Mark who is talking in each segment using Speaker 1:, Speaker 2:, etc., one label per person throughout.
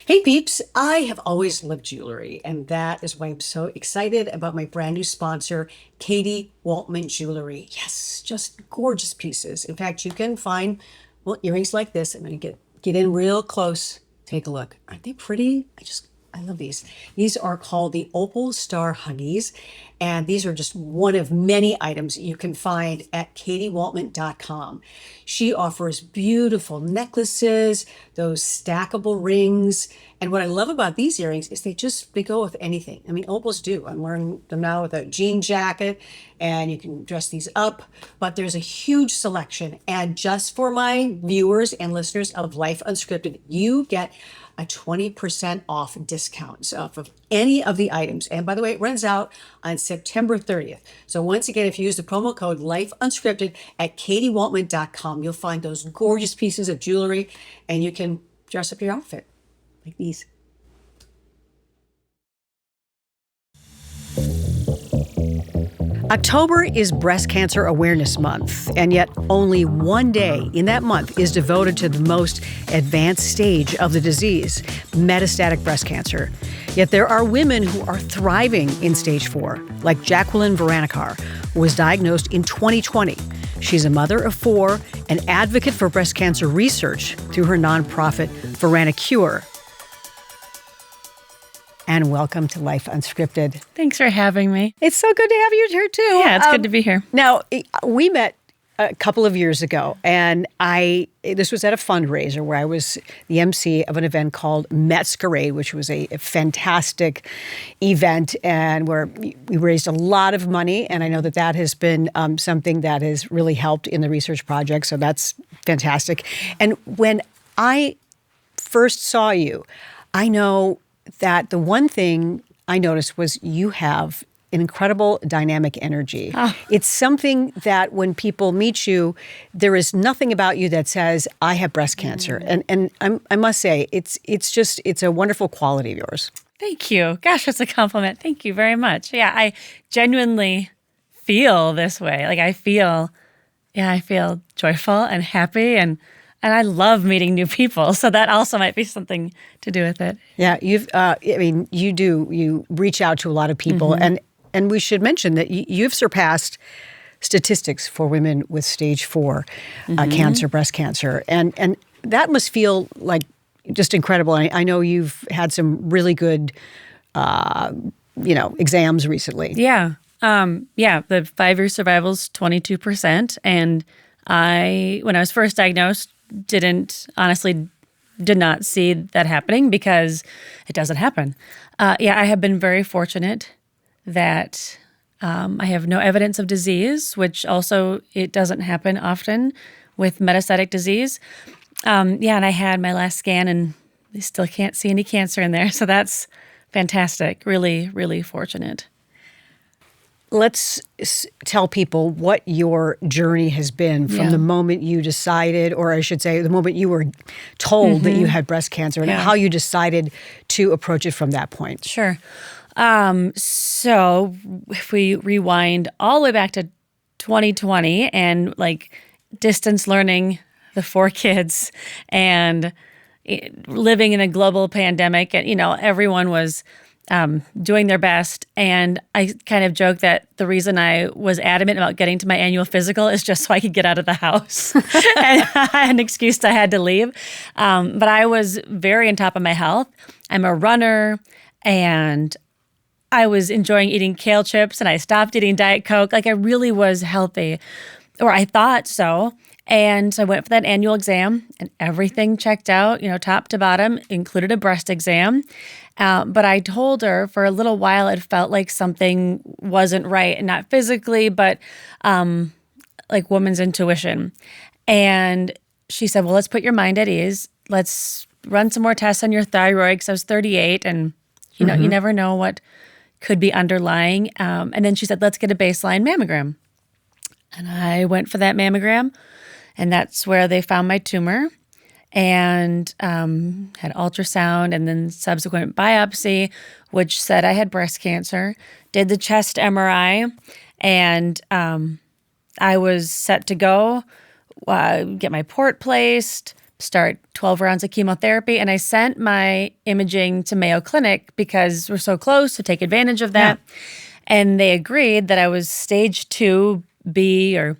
Speaker 1: Hey peeps, I have always loved jewelry, and that is why I'm so excited about my brand new sponsor, Katie Waltman Jewelry. Yes, just gorgeous pieces. In fact, you can find earrings like this. I'm going to get in real close. Take a look. Aren't they pretty? I love these. These are called the Opal Star Huggies, and these are just one of many items you can find at katiewaltman.com. She offers beautiful necklaces, those stackable rings, and what I love about these earrings is they go with anything. I mean, opals do. I'm wearing them now with a jean jacket, and you can dress these up, but there's a huge selection. And just for my viewers and listeners of Life Unscripted, you get a 20% off discount off of any of the items. And by the way, it runs out on September 30th. So once again, if you use the promo code Life Unscripted at katiewaltman.com, you'll find those gorgeous pieces of jewelry and you can dress up your outfit like these. October is Breast Cancer Awareness Month, and yet only one day in that month is devoted to the most advanced stage of the disease, metastatic breast cancer. Yet there are women who are thriving in stage 4, like Jacqueline Varanakar, who was diagnosed in 2020. She's a mother of 4, an advocate for breast cancer research through her nonprofit, Varanacure. And welcome to Life Unscripted.
Speaker 2: Thanks for having me.
Speaker 1: It's so good to have you here, too.
Speaker 2: Yeah, it's good to be here.
Speaker 1: Now, we met a couple of years ago, and this was at a fundraiser where I was the MC of an event called Metscarade, which was a fantastic event, and where we raised a lot of money, and I know that has been something that has really helped in the research project, so that's fantastic. And when I first saw you, I know that the one thing I noticed was you have an incredible dynamic energy. Oh. It's something that when people meet you, there is nothing about you that says, I have breast cancer. And I must say, it's a wonderful quality of yours.
Speaker 2: Thank you. Gosh, that's a compliment. Thank you very much. Yeah, I genuinely feel this way. Like I feel joyful and happy and I love meeting new people, so that also might be something to do with it.
Speaker 1: Yeah, you reach out to a lot of people, and we should mention that you've surpassed statistics for women with stage 4 cancer, breast cancer, and that must feel like just incredible. I know you've had some really good, exams recently.
Speaker 2: Yeah, the 5-year survival's 22%, and when I was first diagnosed, did not see that happening because it doesn't happen. I have been very fortunate that I have no evidence of disease, which also it doesn't happen often with metastatic disease. And I had my last scan and they still can't see any cancer in there. So that's fantastic. Really, really fortunate.
Speaker 1: Let's tell people what your journey has been from the moment you decided, or I should say, the moment you were told that you had breast cancer, and how you decided to approach it from that point.
Speaker 2: Sure. So if we rewind all the way back to 2020 and distance learning, the 4 kids, and living in a global pandemic, and everyone was doing their best. And I kind of joke that the reason I was adamant about getting to my annual physical is just so I could get out of the house. And I had an excuse I had to leave. But I was very on top of my health. I'm a runner and I was enjoying eating kale chips and I stopped eating Diet Coke. I really was healthy, or I thought so. And so I went for that annual exam and everything checked out, top to bottom, included a breast exam. But I told her for a little while it felt like something wasn't right, and not physically, but like woman's intuition. And she said, well, let's put your mind at ease. Let's run some more tests on your thyroid, because I was 38 and you never know what could be underlying. And then she said, let's get a baseline mammogram. And I went for that mammogram. And that's where they found my tumor and had ultrasound and then subsequent biopsy, which said I had breast cancer. Did the chest MRI, and I was set to go, get my port placed, start 12 rounds of chemotherapy. And I sent my imaging to Mayo Clinic because we're so close to take advantage of that. Yeah. And they agreed that I was stage 2B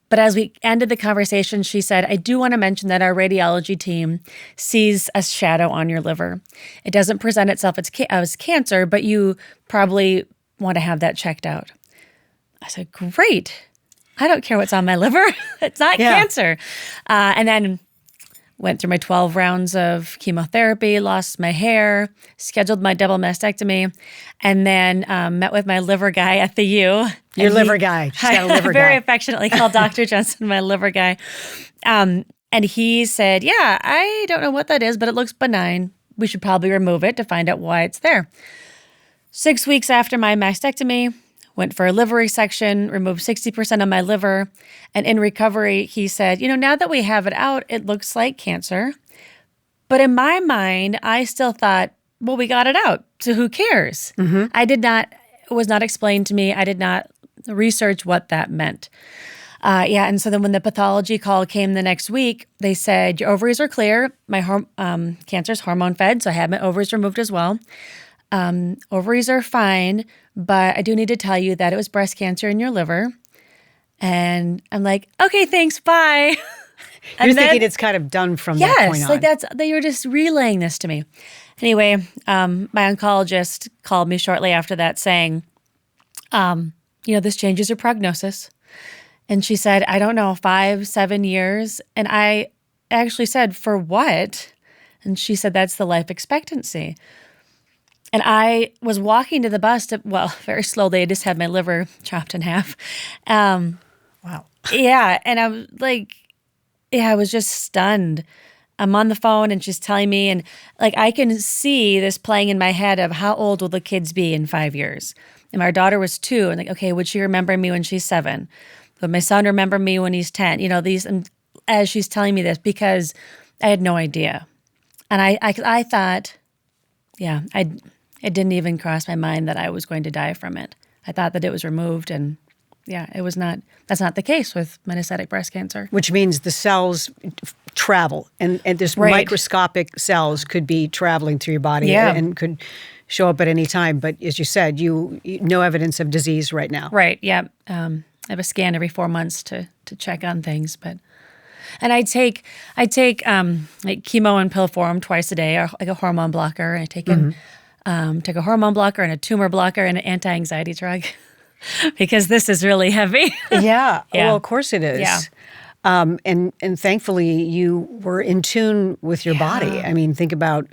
Speaker 2: but as we ended the conversation, she said, I do want to mention that our radiology team sees a shadow on your liver. It doesn't present itself as cancer, but you probably want to have that checked out. I said, great. I don't care what's on my liver. It's not cancer. And then went through my 12 rounds of chemotherapy, lost my hair, scheduled my double mastectomy, and then met with my liver guy at the U.
Speaker 1: Your liver guy. She's got a liver
Speaker 2: very
Speaker 1: guy.
Speaker 2: affectionately called Dr. Jensen my liver guy. And he said, yeah, I don't know what that is, but it looks benign. We should probably remove it to find out why it's there. 6 weeks after my mastectomy, went for a liver resection, removed 60% of my liver. And in recovery, he said, now that we have it out, it looks like cancer. But in my mind, I still thought, well, we got it out, so who cares? Mm-hmm. It was not explained to me. I did not research what that meant. And so then when the pathology call came the next week, they said, your ovaries are clear. My cancer's hormone fed, so I had my ovaries removed as well. Ovaries are fine, but I do need to tell you that it was breast cancer in your liver. And I'm like, okay, thanks, bye.
Speaker 1: You're thinking it's kind of done from that point on.
Speaker 2: Yes, they were just relaying this to me. Anyway, my oncologist called me shortly after that saying, this changes your prognosis. And she said, I don't know, 5-7 years. And I actually said, for what? And she said, that's the life expectancy. And I was walking to the bus, very slowly. I just had my liver chopped in half.
Speaker 1: Wow.
Speaker 2: Yeah. And I was like, I was just stunned. I'm on the phone and she's telling me, and like I can see this playing in my head of how old will the kids be in 5 years? And my daughter was 2. And like, okay, would she remember me when she's 7? Would my son remember me when he's 10? And as she's telling me this, because I had no idea. And I thought, it didn't even cross my mind that I was going to die from it. I thought that it was removed, and it was not. That's not the case with metastatic breast cancer.
Speaker 1: Which means the cells travel, and this microscopic cells could be traveling through your body and could show up at any time. But as you said, no evidence of disease right now.
Speaker 2: Right. Yeah. I have a scan every 4 months to check on things, and I take like chemo in pill form twice a day, or like a hormone blocker. I take take a hormone blocker and a tumor blocker and an anti-anxiety drug because this is really heavy.
Speaker 1: Yeah. Well, of course it is.
Speaker 2: Yeah.
Speaker 1: And thankfully you were in tune with your body. I mean, think about,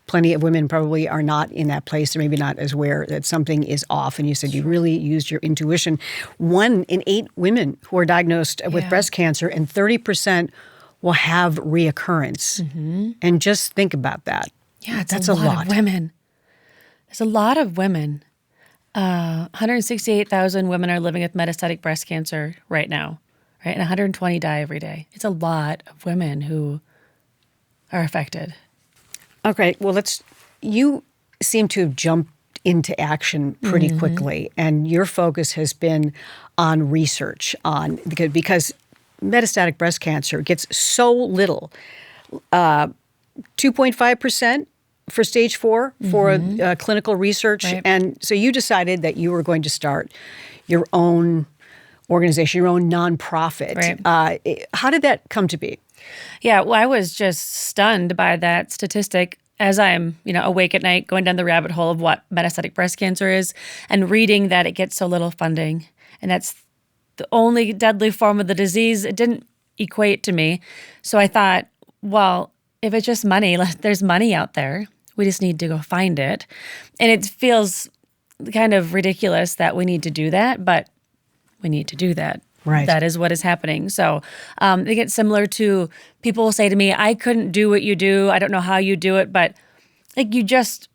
Speaker 1: plenty of women probably are not in that place or maybe not as aware that something is off. And you said you really used your intuition. 1 in 8 women who are diagnosed with breast cancer, and 30% will have reoccurrence. Mm-hmm. And just think about that.
Speaker 2: Yeah, that's a lot of women. There's a lot of women. 168,000 women are living with metastatic breast cancer right now, right? And 120 die every day. It's a lot of women who are affected.
Speaker 1: Okay, well, you seem to have jumped into action pretty quickly, and your focus has been on research because metastatic breast cancer gets so little, 2.5% for stage 4 for clinical research.
Speaker 2: Right.
Speaker 1: And so you decided that you were going to start your own organization, your own nonprofit.
Speaker 2: Right.
Speaker 1: How did that come to be?
Speaker 2: Yeah, well, I was just stunned by that statistic as I'm, awake at night, going down the rabbit hole of what metastatic breast cancer is and reading that it gets so little funding. And that's the only deadly form of the disease. It didn't equate to me. So I thought, well, if it's just money, there's money out there. We just need to go find it. And it feels kind of ridiculous that we need to do that, but we need to do that.
Speaker 1: Right.
Speaker 2: That is what is happening. So they get similar to, people will say to me, I couldn't do what you do. I don't know how you do it, but you just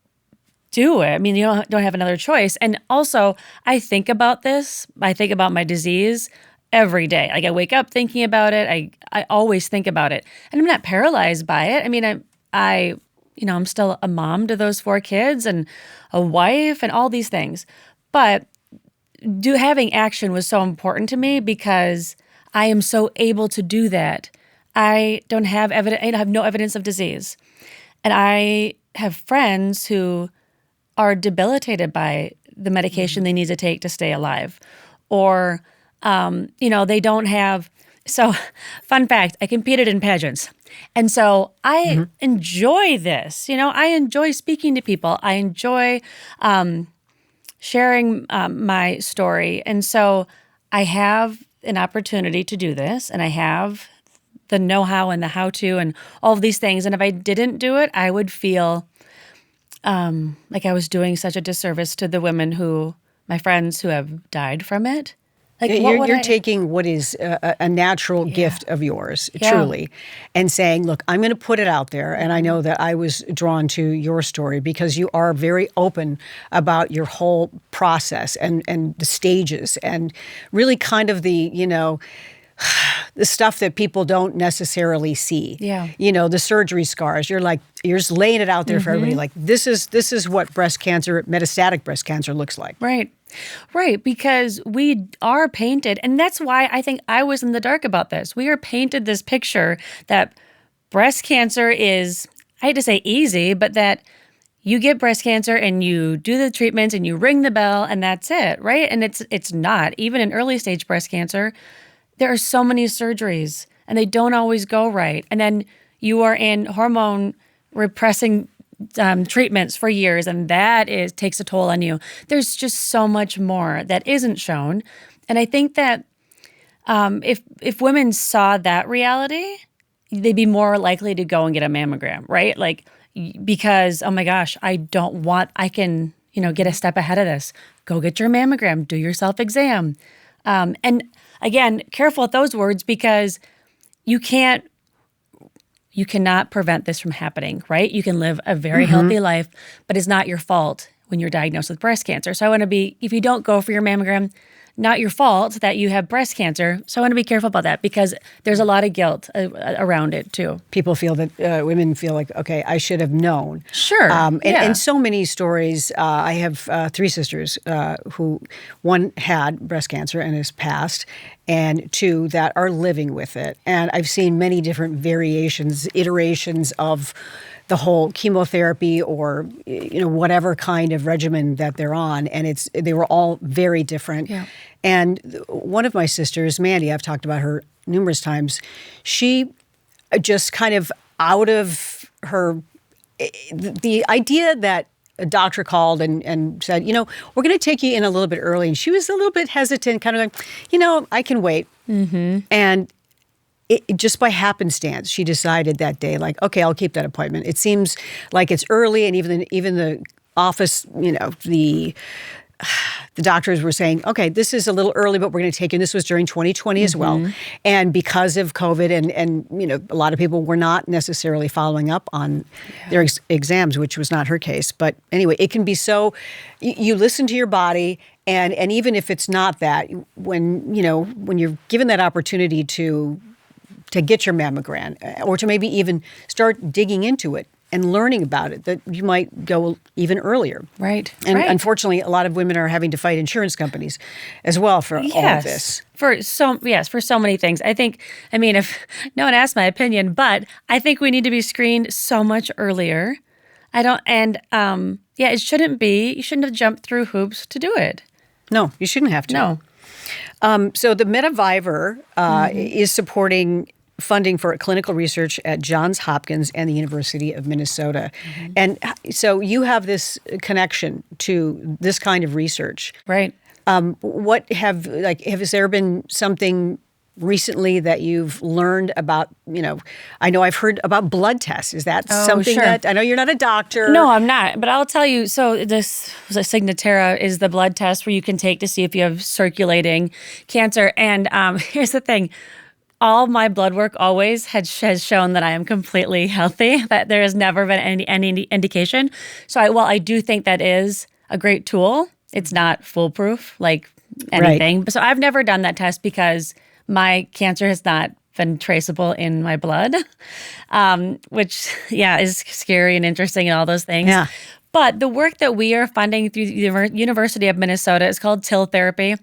Speaker 2: do it. I mean, you don't have another choice. And also, I think about this. I think about my disease every day. I wake up thinking about it. I always think about it. And I'm not paralyzed by it. I mean, I'm still a mom to those 4 kids and a wife and all these things. But having action was so important to me because I am so able to do that. I don't have evidence. I have no evidence of disease. And I have friends who are debilitated by the medication they need to take to stay alive. Or, they don't have. So, fun fact, I competed in pageants. And so I enjoy this. I enjoy speaking to people. I enjoy sharing my story. And so I have an opportunity to do this, and I have the know-how and the how-to and all of these things. And if I didn't do it, I would feel like I was doing such a disservice to the women my friends who have died from it. Like,
Speaker 3: you're taking what is a natural gift of yours, truly, and saying, look, I'm going to put it out there. And I know that I was drawn to your story because you are very open about your whole process and the stages and really kind of the stuff that people don't necessarily see.
Speaker 2: Yeah.
Speaker 3: The surgery scars. You're just laying it out there for everybody. Like, this is what metastatic breast cancer looks like.
Speaker 2: Right, because we are painted, and that's why I think I was in the dark about this. We are painted this picture that breast cancer is, I hate to say easy, but that you get breast cancer and you do the treatments and you ring the bell and that's it, right? And it's not. Even in early stage breast cancer, there are so many surgeries and they don't always go right. And then you are in hormone repressing treatments for years, and that takes a toll on you. There's just so much more that isn't shown. And I think that if women saw that reality, they'd be more likely to go and get a mammogram, right? Like, because, oh my gosh, I can, get a step ahead of this. Go get your mammogram, do your self-exam. And again, careful with those words because you cannot prevent this from happening, right? You can live a very healthy life, but it's not your fault when you're diagnosed with breast cancer. So I want to if you don't go for your mammogram, not your fault that you have breast cancer. So I want to be careful about that because there's a lot of guilt around it too.
Speaker 3: People feel that women feel like, okay, I should have known.
Speaker 2: Sure.
Speaker 3: And so many stories. I have 3 sisters who, one had breast cancer and has passed, and 2 that are living with it. And I've seen many different variations, iterations of the whole chemotherapy or whatever kind of regimen that they're on, and they were all very different.
Speaker 2: Yeah.
Speaker 3: And one of my sisters, Mandy, I've talked about her numerous times. She just kind of out of her the idea that a doctor called and said, we're going to take you in a little bit early, and she was a little bit hesitant, kind of like, I can wait. And it just by happenstance, she decided that day, like, okay, I'll keep that appointment. It seems like it's early, and even the office, the doctors were saying, okay, this is a little early, but we're going to take you. And this was during 2020 as well. And because of COVID and a lot of people were not necessarily following up on their exams, which was not her case. But anyway, it can be so, you listen to your body, and even if it's not that, when you're given that opportunity to get your mammogram or to maybe even start digging into it and learning about it, that you might go even earlier.
Speaker 2: Right.
Speaker 3: And unfortunately, a lot of women are having to fight insurance companies as well for all of this.
Speaker 2: For so many things. If no one asked my opinion, but I think we need to be screened so much earlier. It shouldn't be, you shouldn't have jumped through hoops to do it.
Speaker 3: No, you shouldn't have to.
Speaker 2: No.
Speaker 3: So the MetaViver is supporting funding for clinical research at Johns Hopkins and the University of Minnesota. And so you have this connection to this kind of research.
Speaker 2: Right.
Speaker 3: Has there been something recently that you've learned about, I know I've heard about blood tests. Is that something that, I know you're not a doctor.
Speaker 2: No, I'm not, but I'll tell you, so this was a Signatera is the blood test where you can take to see if you have circulating cancer. And here's the thing. All my blood work always has shown that I am completely healthy, that there has never been any indication. So I do think that is a great tool. It's not foolproof like anything. Right. So I've never done that test because my cancer has not been traceable in my blood, which, is scary and interesting and all those things.
Speaker 3: Yeah.
Speaker 2: But the work that we are funding through the University of Minnesota is called TIL therapy.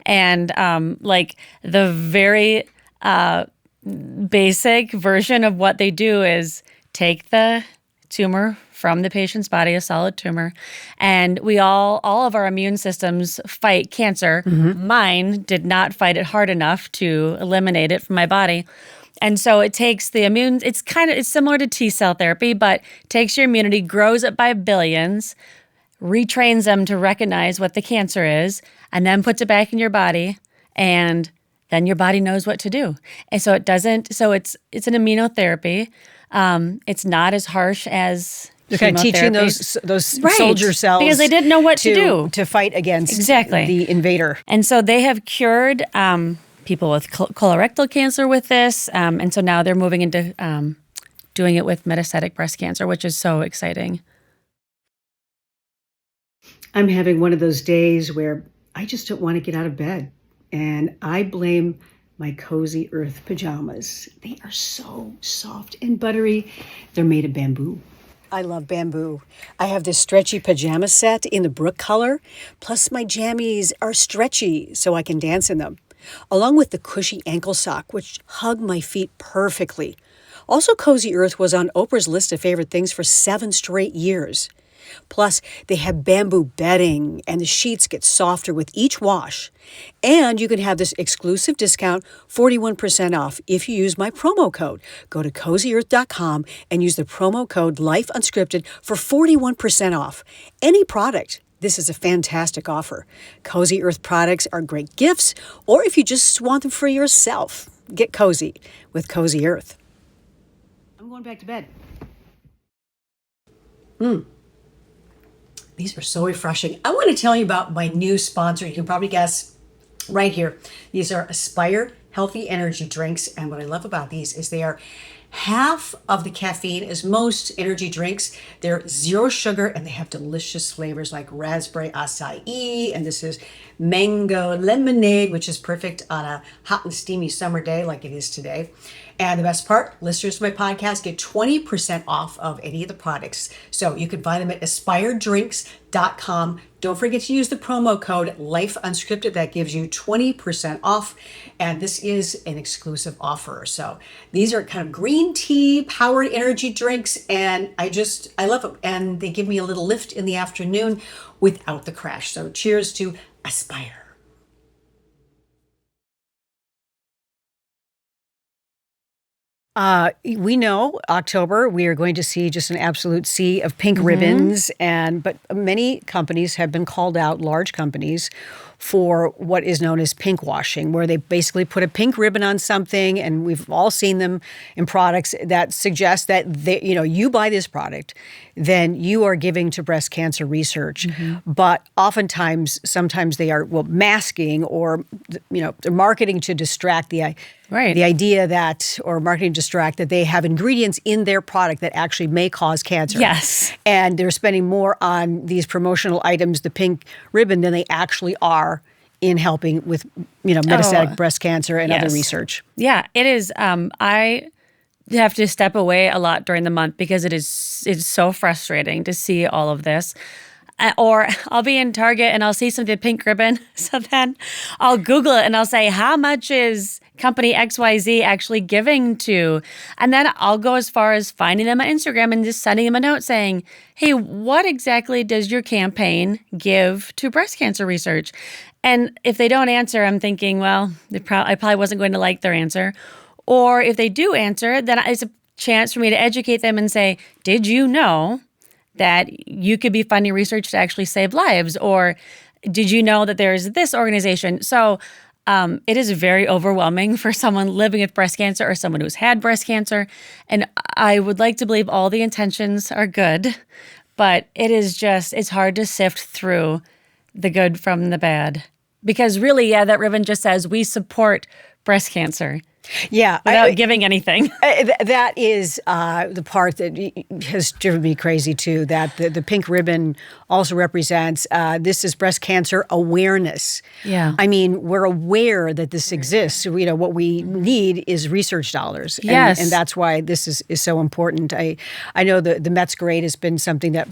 Speaker 2: And the very basic version of what they do is take the tumor from the patient's body, a solid tumor, and we all of our immune systems fight cancer. Mine did not fight it hard enough to eliminate it from my body. And so it takes the immune, it's similar to T cell therapy, but takes your immunity, grows it by billions, retrains them to recognize what the cancer is, and then puts it back in your body, and then your body knows what to do. And so it's an immunotherapy. It's not as harsh as
Speaker 3: they're kind of teaching those soldier cells
Speaker 2: because they didn't know what to do
Speaker 3: to fight against the invader.
Speaker 2: And so they have cured people with colorectal cancer with this, and so now they're moving into doing it with metastatic breast cancer, which is so exciting.
Speaker 3: I'm having one of those days where I just don't want to get out of bed, and I blame my Cozy Earth pajamas. They are so soft and buttery. They're made of bamboo. I love bamboo. I have this stretchy pajama set in the brook color, plus my jammies are stretchy so I can dance in them, along with the cushy ankle sock, which hug my feet perfectly. Also, Cozy Earth was on Oprah's list of favorite things for 7 straight years. Plus, they have bamboo bedding, and the sheets get softer with each wash. And you can have this exclusive discount, 41% off, if you use my promo code. Go to CozyEarth.com and use the promo code LifeUnscripted for 41% off. Any product. This is a fantastic offer. Cozy Earth products are great gifts, or if you just want them for yourself, get cozy with Cozy Earth. I'm going back to bed.
Speaker 1: These are so refreshing. I want to tell you about my new sponsor. You can probably guess right here. These are Aspire Healthy Energy Drinks. And what I love about these is they are half of the caffeine as most energy drinks. They're 0 sugar and they have delicious flavors like raspberry acai. And this is mango lemonade, which is perfect on a hot and steamy summer day like it is today. And the best part, listeners to my podcast get 20% off of any of the products. So you can find them at aspiredrinks.com. Don't forget to use the promo code LifeUnscripted. That gives you 20% off. And this is an exclusive offer. So these are kind of green tea powered energy drinks. And I love them. And they give me a little lift in the afternoon without the crash. So cheers to Aspire.
Speaker 3: We know October, we are going to see just an absolute sea of pink ribbons, but many companies have been called out, large companies, for what is known as pink washing, where they basically put a pink ribbon on something, and we've all seen them in products that suggest that you buy this product, then you are giving to breast cancer research. But sometimes they are masking or they're marketing to distract the idea that, or marketing to distract that they have ingredients in their product that actually may cause cancer.
Speaker 2: Yes.
Speaker 3: And they're spending more on these promotional items, the pink ribbon, than they actually are in helping with, metastatic breast cancer and other research.
Speaker 2: Yeah, it is. I have to step away a lot during the month because it's so frustrating to see all of this. Or I'll be in Target and I'll see something with pink ribbon. So then I'll Google it and I'll say, how much is company XYZ actually giving to? And then I'll go as far as finding them on Instagram and just sending them a note saying, hey, what exactly does your campaign give to breast cancer research? And if they don't answer, I'm thinking, well, I probably wasn't going to like their answer. Or if they do answer, then it's a chance for me to educate them and say, did you know that you could be funding research to actually save lives? Or did you know that there's this organization? So it is very overwhelming for someone living with breast cancer or someone who's had breast cancer. And I would like to believe all the intentions are good, but it's hard to sift through the good from the bad. Because really, that ribbon just says, we support breast cancer.
Speaker 3: Yeah.
Speaker 2: Without giving anything.
Speaker 3: That is the part that has driven me crazy, too, that the pink ribbon also represents this is breast cancer awareness.
Speaker 2: Yeah.
Speaker 3: I mean, we're aware that this exists. What we need is research dollars.
Speaker 2: Yes.
Speaker 3: And that's why this is so important. I know the Mets grade has been something that,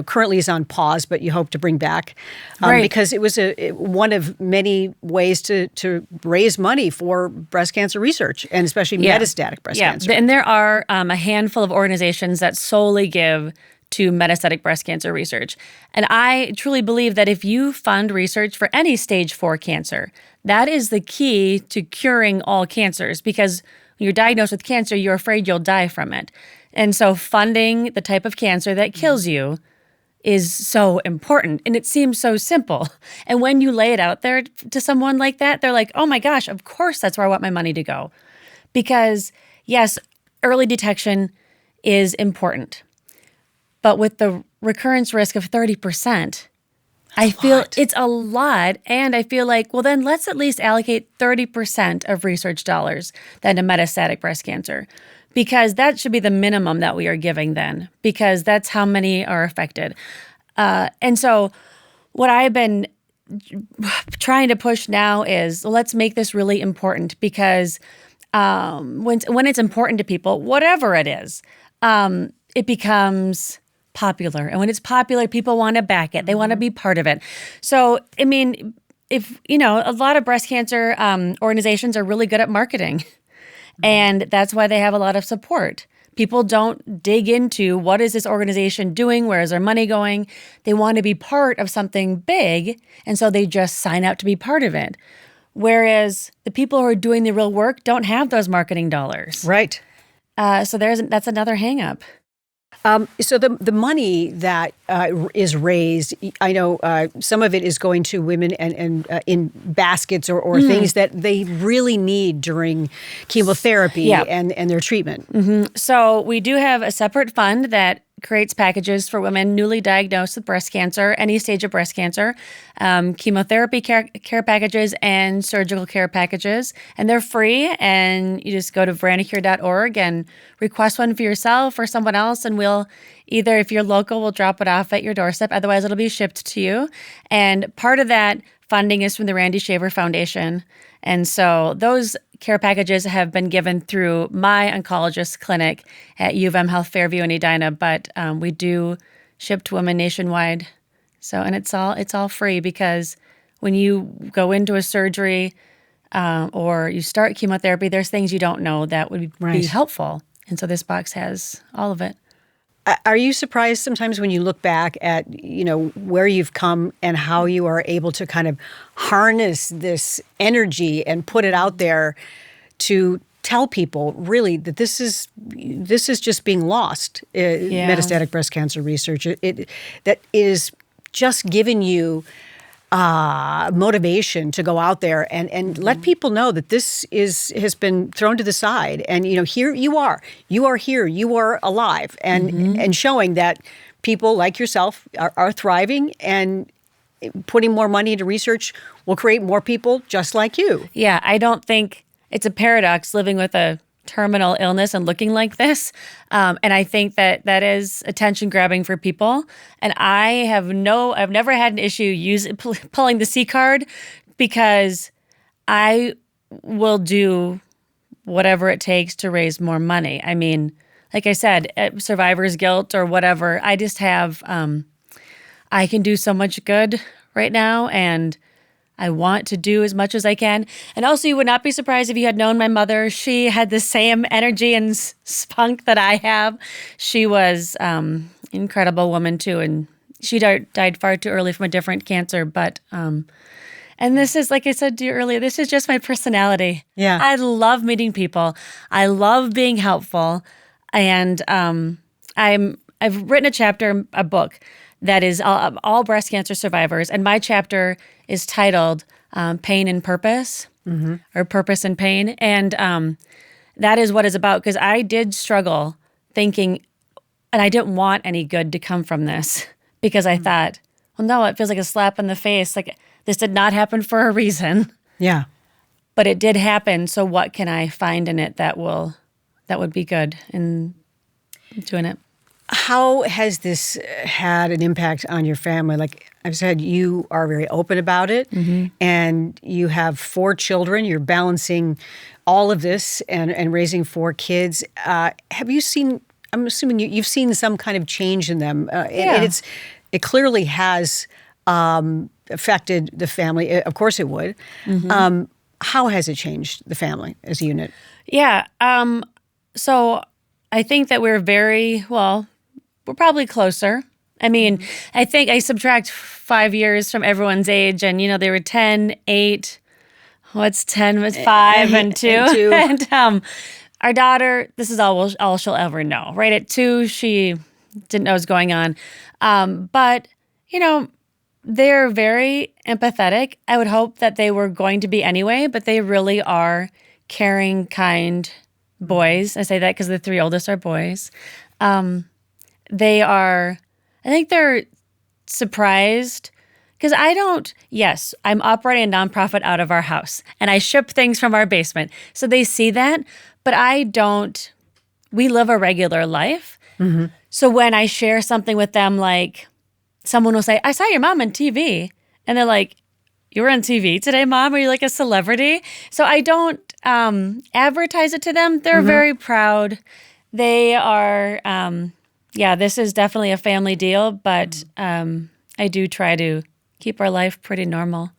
Speaker 3: currently is on pause, but you hope to bring back. Because it was one of many ways to raise money for breast cancer research. research, and especially metastatic breast cancer.
Speaker 2: And there are a handful of organizations that solely give to metastatic breast cancer research. And I truly believe that if you fund research for any stage 4 cancer, that is the key to curing all cancers, because when you're diagnosed with cancer, you're afraid you'll die from it. And so funding the type of cancer that kills you is so important, and it seems so simple. And when you lay it out there to someone like that, they're like, oh my gosh, of course that's where I want my money to go. Because yes, early detection is important. But with the recurrence risk of 30%, I feel it's a lot. And I feel like, well, then let's at least allocate 30% of research dollars then to metastatic breast cancer, because that should be the minimum that we are giving then, because that's how many are affected. And so what I've been trying to push now is, well, let's make this really important, because when it's important to people, whatever it is, it becomes popular. And when it's popular, people want to back it. They want to be part of it. So, I mean, if, a lot of breast cancer organizations are really good at marketing. And that's why they have a lot of support. People don't dig into what is this organization doing? Where is their money going? They want to be part of something big. And so they just sign up to be part of it. Whereas the people who are doing the real work don't have those marketing dollars.
Speaker 3: Right.
Speaker 2: So that's another hang up.
Speaker 3: So the money that is raised, I know some of it is going to women and in baskets or things that they really need during chemotherapy and their treatment.
Speaker 2: So we do have a separate fund that creates packages for women newly diagnosed with breast cancer, any stage of breast cancer, chemotherapy care packages and surgical care packages. And they're free. And you just go to verandacure.org and request one for yourself or someone else. And we'll either, if you're local, we'll drop it off at your doorstep. Otherwise, it'll be shipped to you. And part of that funding is from the Randy Shaver Foundation. And so those care packages have been given through my oncologist clinic at U of M Health Fairview in Edina, but we do ship to women nationwide. So, and it's all free, because when you go into a surgery or you start chemotherapy, there's things you don't know that would be helpful. And so this box has all of it.
Speaker 3: Are you surprised sometimes when you look back at, where you've come and how you are able to kind of harness this energy and put it out there to tell people really that this is just being lost, metastatic breast cancer research, that is just giving you motivation to go out there and let people know that this has been thrown to the side. And, here you are here, you are alive, and showing that people like yourself are thriving, and putting more money into research will create more people just like you.
Speaker 2: Yeah, I don't think it's a paradox living with a terminal illness and looking like this. And I think that is attention grabbing for people. And I've never had an issue pulling the C card, because I will do whatever it takes to raise more money. I mean, like I said, survivor's guilt or whatever, I just have, I can do so much good right now, and I want to do as much as I can. And also, you would not be surprised if you had known my mother. She had the same energy and spunk that I have. She was an incredible woman too, and she died far too early from a different cancer. But and this is, like I said to you earlier, this is just my personality.
Speaker 3: Yeah,
Speaker 2: I love meeting people. I love being helpful, and I've written a book that is all breast cancer survivors. And my chapter is titled Pain and Purpose, or Purpose and Pain. And that is what it's about, because I did struggle thinking, and I didn't want any good to come from this, because I thought, well, no, it feels like a slap in the face. Like, this did not happen for a reason.
Speaker 3: Yeah.
Speaker 2: But it did happen. So what can I find in it that would be good in doing it?
Speaker 3: How has this had an impact on your family? Like I've said, you are very open about it, and you have 4 children. You're balancing all of this and raising 4 kids. Have you seen, I'm assuming you've seen some kind of change in them. And it clearly has affected the family. Of course it would. How has it changed the family as a unit?
Speaker 2: Yeah. So I think that we're probably closer. I mean, I think I subtract 5 years from everyone's age, and, they were 10, 8, what's 10, what's 5, and 2.
Speaker 3: And 2.
Speaker 2: And our daughter, this is all she'll ever know, right? At 2, she didn't know what was going on. But, they're very empathetic. I would hope that they were going to be anyway, but they really are caring, kind boys. I say that because the 3 oldest are boys. I think they're surprised because I'm operating a nonprofit out of our house and I ship things from our basement. So they see that, but we live a regular life. Mm-hmm. So when I share something with them, like someone will say, I saw your mom on TV. And they're like, you were on TV today, Mom? Are you like a celebrity? So I don't advertise it to them. They're very proud. They are, this is definitely a family deal, but I do try to keep our life pretty normal.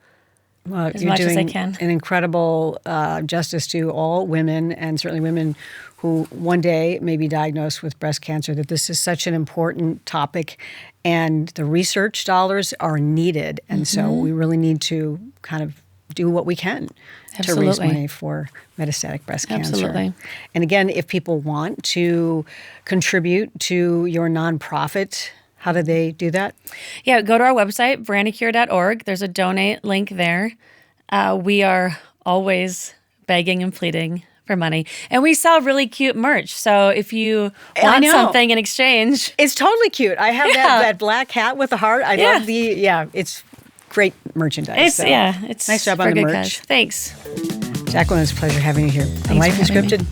Speaker 3: Well,
Speaker 2: as
Speaker 3: you're
Speaker 2: much as I
Speaker 3: doing
Speaker 2: can.
Speaker 3: an incredible justice to all women, and certainly women who one day may be diagnosed with breast cancer, that this is such an important topic, and the research dollars are needed. And so we really need to kind of do what we can to raise money for metastatic breast cancer.
Speaker 2: Absolutely.
Speaker 3: And again, if people want to contribute to your nonprofit, how do they do that?
Speaker 2: Yeah, go to our website, brandycure.org. There's a donate link there. We are always begging and pleading for money. And we sell really cute merch. So if you want something in exchange.
Speaker 3: It's totally cute. I have that black hat with the heart. I love it's great merchandise.
Speaker 2: It's
Speaker 3: nice job on the merch.
Speaker 2: Cause. Thanks.
Speaker 3: Jacqueline, it's a pleasure having you here on Life Unscripted.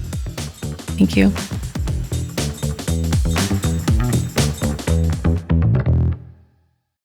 Speaker 2: Thank you.